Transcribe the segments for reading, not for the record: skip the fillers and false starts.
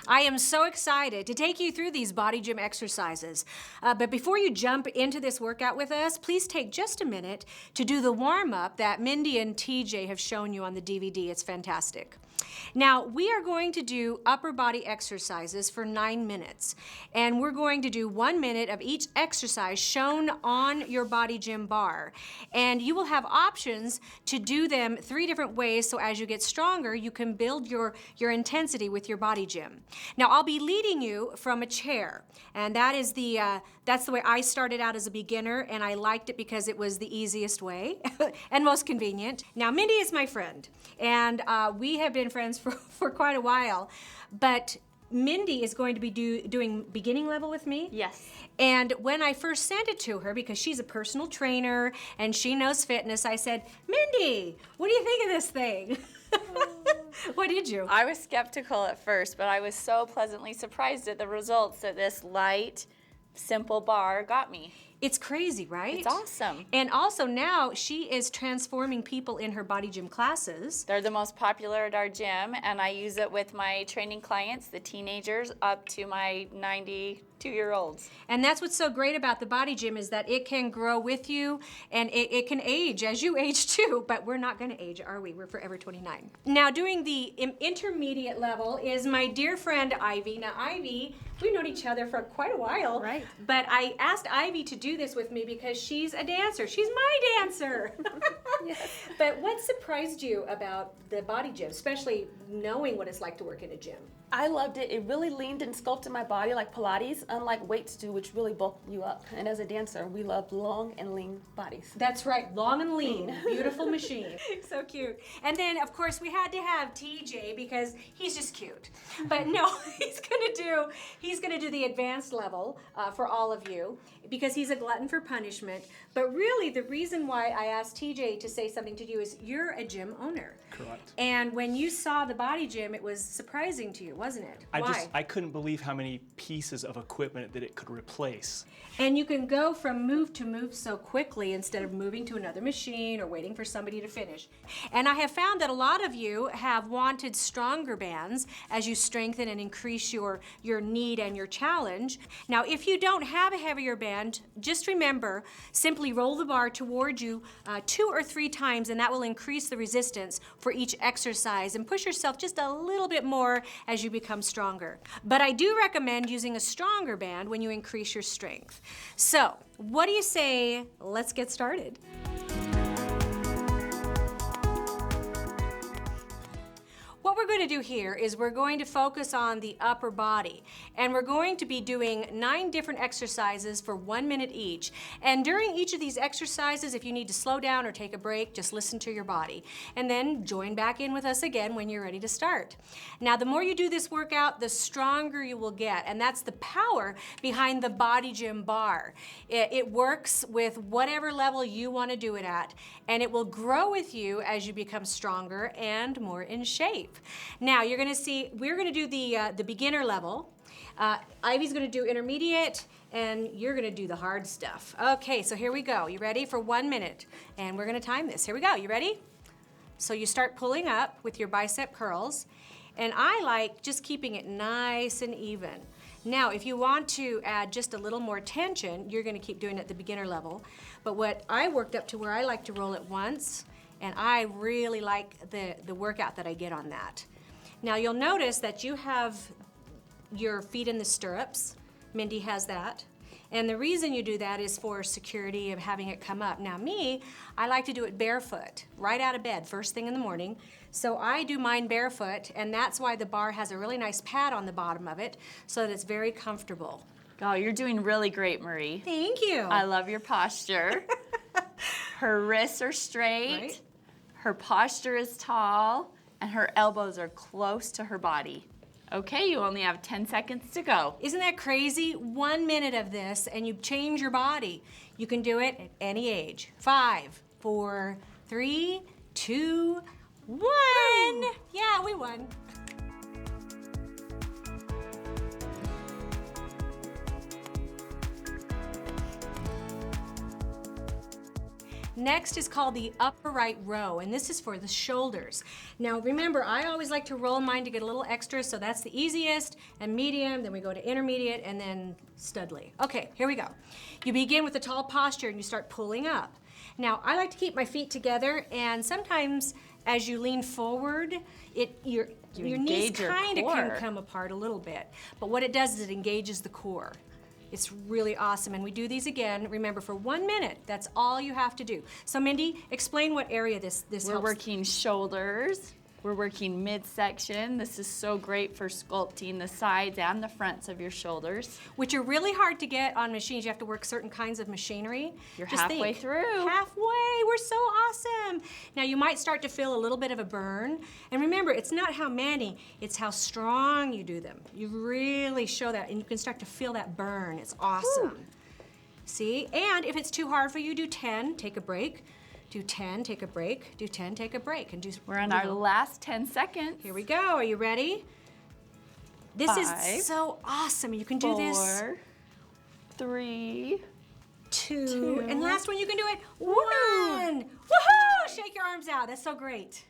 I am so excited to take you through these body gym exercises. But before you jump into this workout with us, please take just a minute to do the warm-up that Mindy and TJ have shown you on the DVD. It's fantastic. Now, we are going to do upper body exercises for 9 minutes, and we're going to do 1 minute of each exercise shown on your body gym bar. And you will have options to do them 3 different ways, so as you get stronger, you can build your intensity with your body gym. Now, I'll be leading you from a chair, and that's the way I started out as a beginner, and I liked it because it was the easiest way and most convenient. Now, Mindy is my friend, and we have been friends for quite a while, but Mindy is going to be doing beginning level with me. Yes. And when I first sent it to her, because she's a personal trainer and she knows fitness, I said, Mindy, what do you think of this thing? What did you? I was skeptical at first, but I was so pleasantly surprised at the results that this light, simple bar got me. It's crazy, right? It's awesome. And also now she is transforming people in her body gym classes. They're the most popular at our gym, and I use it with my training clients, the teenagers, up to my 92-year-olds. And that's what's so great about the body gym is that it can grow with you, and it can age as you age too, but we're not gonna age, are we? We're forever 29. Now doing the intermediate level is my dear friend Ivy. Now Ivy, we've known each other for quite a while. Right. But I asked Ivy to do this with me because she's a dancer. She's my dancer. Yes. But what surprised you about the body gym, especially knowing what it's like to work in a gym? I loved it. It really leaned and sculpted my body like Pilates, unlike weights do, which really bulk you up. And as a dancer, we love long and lean bodies. That's right, long and lean, beautiful machine. So cute. And then, of course, we had to have TJ because he's just cute. But no, he's gonna do the advanced level for all of you because he's a glutton for punishment. But really, the reason why I asked TJ to say something to you is you're a gym owner. Correct. And when you saw the body gym, it was surprising to you, wasn't it? Why? I couldn't believe how many pieces of equipment that it could replace. And you can go from move to move so quickly instead of moving to another machine or waiting for somebody to finish. And I have found that a lot of you have wanted stronger bands as you strengthen and increase your need and your challenge. Now, if you don't have a heavier band, just remember, simply roll the bar toward you 2 or 3 times, and that will increase the resistance for each exercise and push yourself just a little bit more as you become stronger. But I do recommend using a stronger band when you increase your strength. So, what do you say, let's get started? What we're going to do here is we're going to focus on the upper body, and we're going to be doing 9 different exercises for 1 minute each. And during each of these exercises, if you need to slow down or take a break, just listen to your body. And then join back in with us again when you're ready to start. Now, the more you do this workout, the stronger you will get, and that's the power behind the body gym bar. It works with whatever level you want to do it at, and it will grow with you as you become stronger and more in shape. Now you're gonna see, we're gonna do the beginner level. Ivy's gonna do intermediate, and you're gonna do the hard stuff. Okay, so here we go. You ready for 1 minute? And we're gonna time this. Here we go, you ready? So you start pulling up with your bicep curls, and I like just keeping it nice and even. Now, if you want to add just a little more tension, you're gonna keep doing it at the beginner level. But what I worked up to where I like to roll it once, and I really like the workout that I get on that. Now you'll notice that you have your feet in the stirrups. Mindy has that. And the reason you do that is for security of having it come up. Now me, I like to do it barefoot, right out of bed, first thing in the morning. So I do mine barefoot, and that's why the bar has a really nice pad on the bottom of it, so that it's very comfortable. Oh, you're doing really great, Marie. Thank you. I love your posture. Her wrists are straight. Right. Her posture is tall, and her elbows are close to her body. Okay, you only have 10 seconds to go. Isn't that crazy? 1 minute of this and you change your body. You can do it at any age. 5, 4, 3, 2, 1. Yeah, we won. Next is called the upright row, and this is for the shoulders. Now remember, I always like to roll mine to get a little extra, so that's the easiest, and medium, then we go to intermediate, and then studly. Okay, here we go. You begin with a tall posture and you start pulling up. Now, I like to keep my feet together, and sometimes as you lean forward, your knees engage your kind of can core. come apart a little bit. But what it does is it engages the core. It's really awesome, and we do these again. Remember, for 1 minute, that's all you have to do. So Mindy, explain what area this We're helps. working shoulders. We're working midsection. This is so great for sculpting the sides and the fronts of your shoulders. Which are really hard to get on machines. You have to work certain kinds of machinery. You're Just halfway think, through. Halfway, we're so awesome. Now you might start to feel a little bit of a burn. And remember, it's not how many, it's how strong you do them. You really show that, and you can start to feel that burn. It's awesome. See, and if it's too hard for you, do 10, take a break. Do 10, take a break. Do 10, take a break. And do. We're on our last 10 seconds. Here we go. Are you ready? This 5, is so awesome. You can do this. 4, 3, Two. And last one, you can do it. 1. Woohoo! Shake your arms out. That's so great.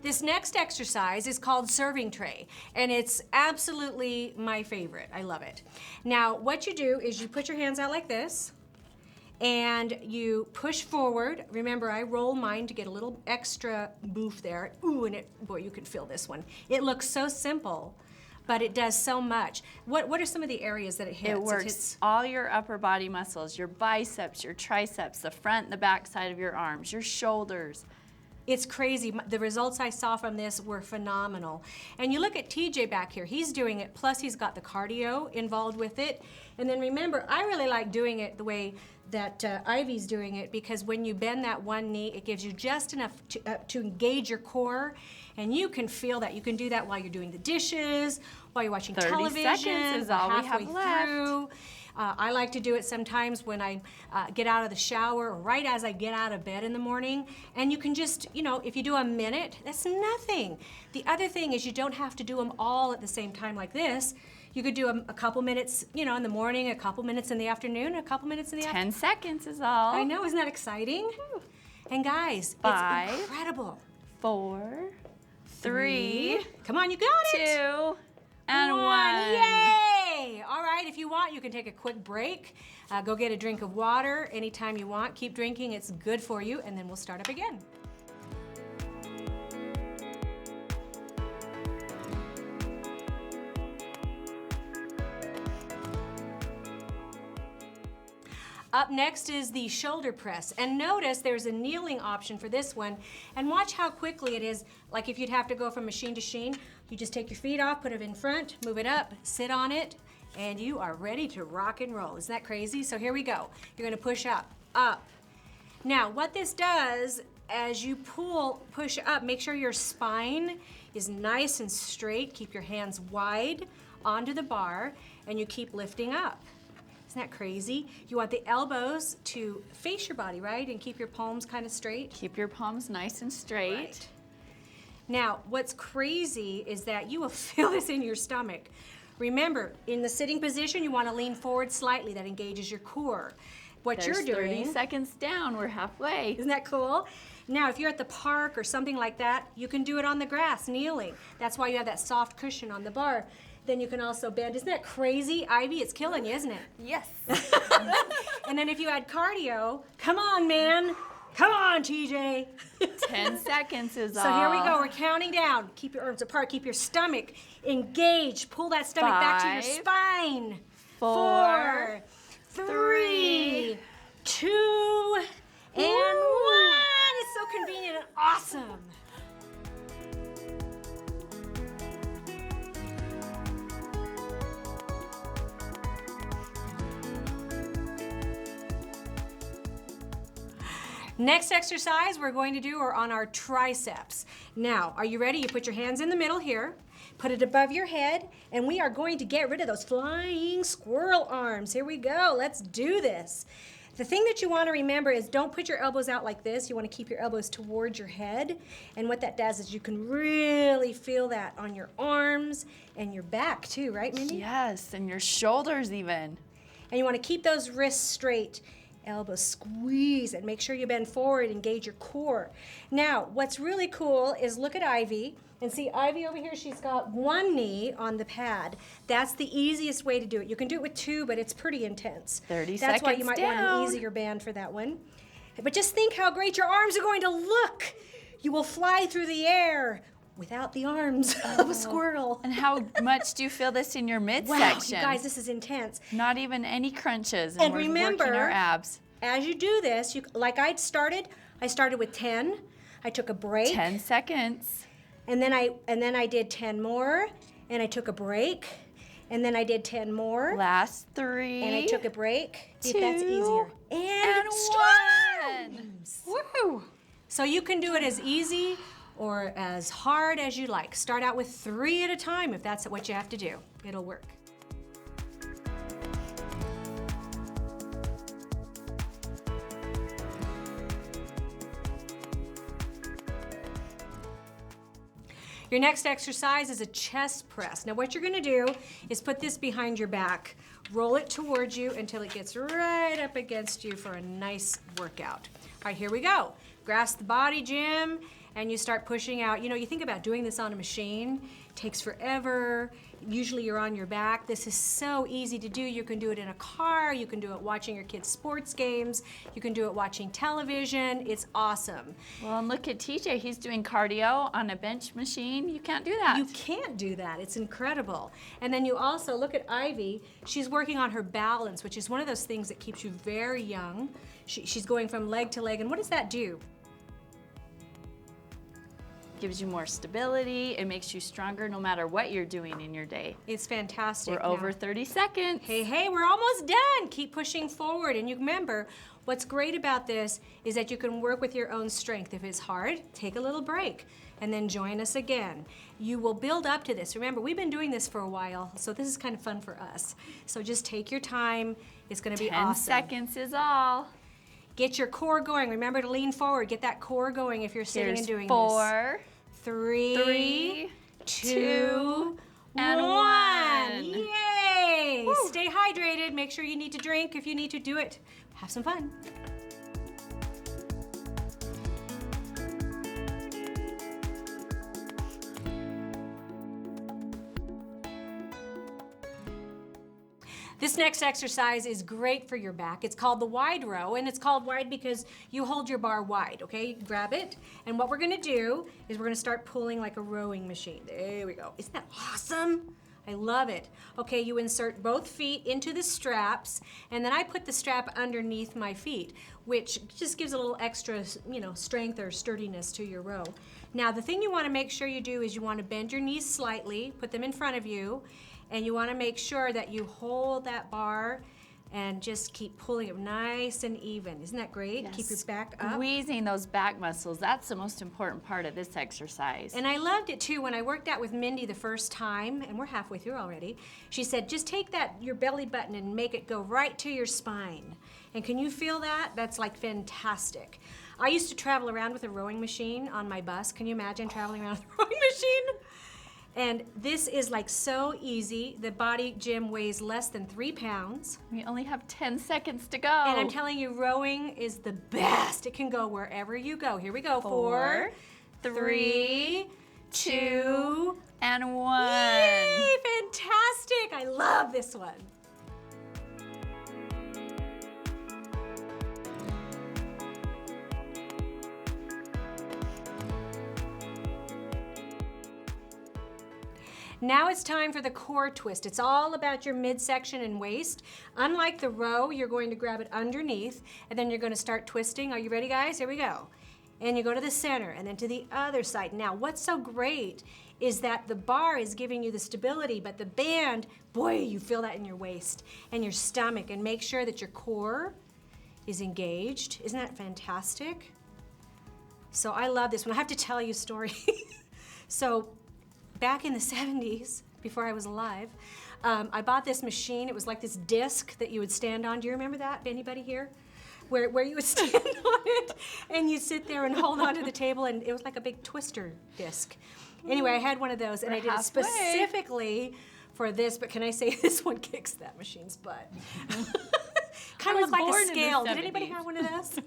This next exercise is called serving tray, and it's absolutely my favorite. I love it. Now, what you do is you put your hands out like this, and you push forward. Remember, I roll mine to get a little extra boof there. Ooh, and boy, you can feel this one. It looks so simple, but it does so much. What are some of the areas that it hits? It works all your upper body muscles, your biceps, your triceps, the front and the back side of your arms, your shoulders. It's crazy. The results I saw from this were phenomenal. And you look at TJ back here, he's doing it, plus he's got the cardio involved with it. And then remember, I really like doing it the way that Ivy's doing it, because when you bend that one knee, it gives you just enough to engage your core, and you can feel that. You can do that while you're doing the dishes, while you're watching 30 television. seconds is we're all we have halfway left. through. I like to do it sometimes when I get out of the shower, or right as I get out of bed in the morning. And you can just, if you do a minute, that's nothing. The other thing is you don't have to do them all at the same time like this. You could do a couple minutes, in the morning, a couple minutes in the afternoon, a couple minutes in the afternoon. 10 seconds is all. I know, isn't that exciting? And guys, 5, it's incredible. 4, 3, Come on, you got it. 2, and 1. Yay! All right, if you want, you can take a quick break. Go get a drink of water anytime you want. Keep drinking, it's good for you, and then we'll start up again. Up next is the shoulder press. And notice there's a kneeling option for this one. And watch how quickly it is. Like if you'd have to go from machine to machine, you just take your feet off, put it in front, move it up, sit on it, and you are ready to rock and roll. Isn't that crazy? So here we go. You're gonna push up, up. Now, what this does, as you push up, make sure your spine is nice and straight. Keep your hands wide onto the bar, and you keep lifting up. Isn't that crazy? You want the elbows to face your body, right? And keep your palms kind of straight. Keep your palms nice and straight. Right. Now, what's crazy is that you will feel this in your stomach. Remember, in the sitting position, you want to lean forward slightly. That engages your core. What There's you're doing, 30 seconds down, we're halfway. isn't that cool? Now, if you're at the park or something like that, you can do it on the grass, kneeling. That's why you have that soft cushion on the bar. Then you can also bend. Isn't that crazy, Ivy? It's killing you, isn't it? Yes. And then if you add cardio, come on, man. Come on, TJ. 10 seconds is all. So here we go. We're counting down. Keep your arms apart. Keep your stomach engaged. Pull that stomach back to your 5, spine. 4, 3, 2, and 1. It's so convenient and awesome. Next exercise we're going to do are on our triceps. Now, are you ready? You put your hands in the middle here, put it above your head, and we are going to get rid of those flying squirrel arms. Here we go. Let's do this. The thing that you want to remember is don't put your elbows out like this. You want to keep your elbows towards your head. And what that does is you can really feel that on your arms and your back too, right, Mindy? Yes, and your shoulders even. And you want to keep those wrists straight. Elbows squeeze and make sure you bend forward, engage your core. Now, what's really cool is look at Ivy. And see, Ivy over here, she's got one knee on the pad. That's the easiest way to do it. You can do it with two, but it's pretty intense. 30 That's why you seconds might want down. an easier band for that one. But just think how great your arms are going to look. You will fly through the air without the arms of a squirrel. And how much do you feel this in your Wow, midsection? you guys, this is intense. Not even any crunches, And we're remember, working our abs. as you do this, like I started with 10. I took a break. 10 seconds. And then I did 10 more, and I took a break, and then I did 10 more, Last 3. and I took a break. See if 2, that's easier. and strides. 1. Woo! So you can do it as easy or as hard as you like. Start out with 3 at a time if that's what you have to do. It'll work. Your next exercise is a chest press. Now what you're gonna do is put this behind your back, roll it towards you until it gets right up against you for a nice workout. All right, here we go. Grasp the body, Jim, and you start pushing out. You know, you think about doing this on a machine, it takes forever. Usually you're on your back. This is so easy to do. You can do it in a car, you can do it watching your kids' sports games, you can do it watching television. It's awesome. Well, and look at TJ. He's doing cardio on a bench machine. You can't do that. You can't do that. It's incredible. And then you also look at Ivy. She's working on her balance, which is one of those things that keeps you very young. She's going from leg to leg. And what does that do? Gives you more stability. It makes you stronger no matter what you're doing in your day. It's fantastic. We're over 30 seconds. Hey, we're almost done. Keep pushing forward. And you remember, what's great about this is that you can work with your own strength. If it's hard, take a little break and then join us again. You will build up to this. Remember, we've been doing this for a while, so this is kind of fun for us. So just take your time. It's gonna be 10 awesome. seconds is all. Get your core going. Remember to lean forward. Get that core going if you're sitting Here's and doing 4, this. 3, 2, and 1. 1. Yay! Woo. Stay hydrated. Make sure you need to drink if you need to do it. Have some fun. This next exercise is great for your back. It's called the wide row, and it's called wide because you hold your bar wide, okay? Grab it, and what we're gonna do is we're gonna start pulling like a rowing machine. There we go. Isn't that awesome? I love it. Okay, you insert both feet into the straps, and then I put the strap underneath my feet, which just gives a little extra, strength or sturdiness to your row. Now, the thing you wanna make sure you do is you wanna bend your knees slightly, put them in front of you, and you want to make sure that you hold that bar and just keep pulling it nice and even. Isn't that great? Keep your back up. Squeezing those back muscles. That's the most important part of this exercise. And I loved it too when I worked out with Mindy the first time, and we're halfway through already. She said, just take your belly button and make it go right to your spine. And can you feel that? That's like fantastic. I used to travel around with a rowing machine on my bus. Can you imagine traveling around with a rowing machine? And this is like so easy. The body gym weighs less than 3 pounds. We only have 10 seconds to go. And I'm telling you, rowing is the best. It can go wherever you go. Here we go. 4, 3, 2, and 1. Yay, fantastic. I love this one. Now it's time for the core twist. It's all about your midsection and waist. Unlike the row, you're going to grab it underneath, and then you're going to start twisting. Are you ready, guys? Here we go. And you go to the center, and then to the other side. Now, what's so great is that the bar is giving you the stability, but the band, boy, you feel that in your waist and your stomach. And make sure that your core is engaged. Isn't that fantastic? So I love this one. I have to tell you a story. So back in the 70s, before I was alive, I bought this machine. It was like this disc that you would stand on. Do you remember that? Anybody here? where you would stand on it and you sit there and hold onto the table, and it was like a big twister disc. Anyway, I had one of those, and I did it halfway. specifically for this, but can I say this one kicks that machine's butt? Kind I of was like born a in the scale. Did anybody 70s. have one of those?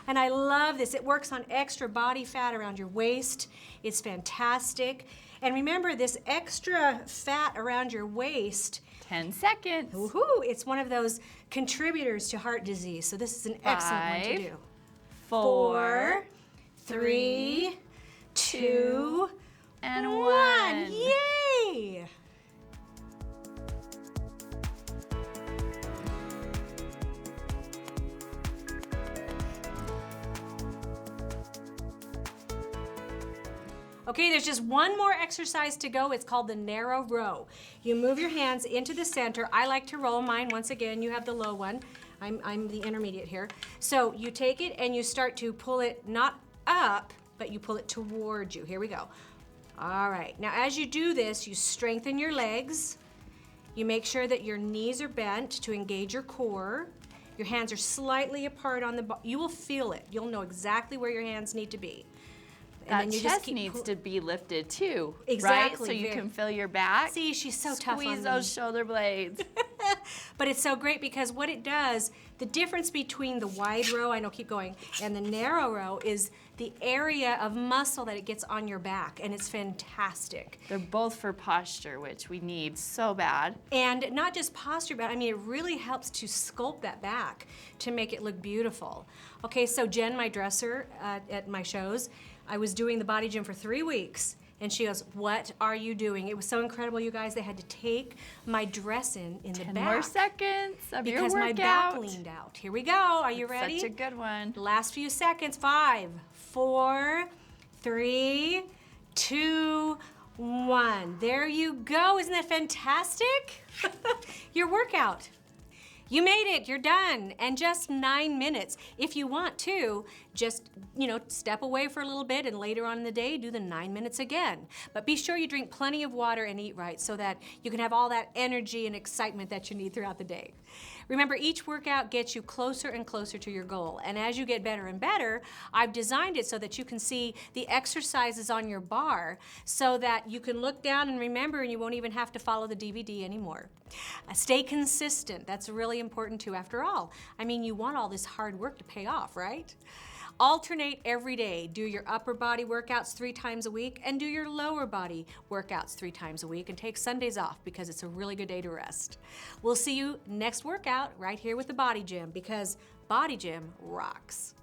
And I love this. It works on extra body fat around your waist. It's fantastic. And remember, this extra fat around your waist, 10 seconds. woohoo, it's one of those contributors to heart disease. So this is an excellent one to 5, do. 4, 3, 2, and 1. 1. Yay! Okay, there's just one more exercise to go. It's called the narrow row. You move your hands into the center. I like to roll mine. Once again, you have the low one. I'm the intermediate here. So you take it and you start to pull it not up, but you pull it towards you. Here we go. All right, now as you do this, you strengthen your legs. You make sure that your knees are bent to engage your core. Your hands are slightly apart on the you will feel it. You'll know exactly where your hands need to be. That chest needs to be lifted too, Exactly, right? So you very- can feel your back. See, she's so tough on Squeeze me. those shoulder blades. But it's so great because what it does, the difference between the wide row, I know, keep going, and the narrow row is the area of muscle that it gets on your back, and it's fantastic. They're both for posture, which we need so bad. And not just posture, but I mean, it really helps to sculpt that back to make it look beautiful. Okay, so Jen, my dresser at my shows, I was doing the body gym for 3 weeks, and she goes, "What are you doing?" It was so incredible, you guys. They had to take my dress in the 10 back more seconds of your because workout. my back leaned out. Here we go. Are you ready? Such a good one. Last few seconds. 5, 4, 3, 2, 1. There you go. Isn't that fantastic? Your workout. You made it, you're done, and just 9 minutes. If you want to, just, step away for a little bit and later on in the day, do the 9 minutes again. But be sure you drink plenty of water and eat right so that you can have all that energy and excitement that you need throughout the day. Remember, each workout gets you closer and closer to your goal, and as you get better and better, I've designed it so that you can see the exercises on your bar so that you can look down and remember, and you won't even have to follow the DVD anymore. Stay consistent. That's really important too, after all. I mean, you want all this hard work to pay off, right? Alternate every day. Do your upper body workouts 3 times a week and do your lower body workouts 3 times a week, and take Sundays off because it's a really good day to rest. We'll see you next workout right here with the Body Gym, because Body Gym rocks.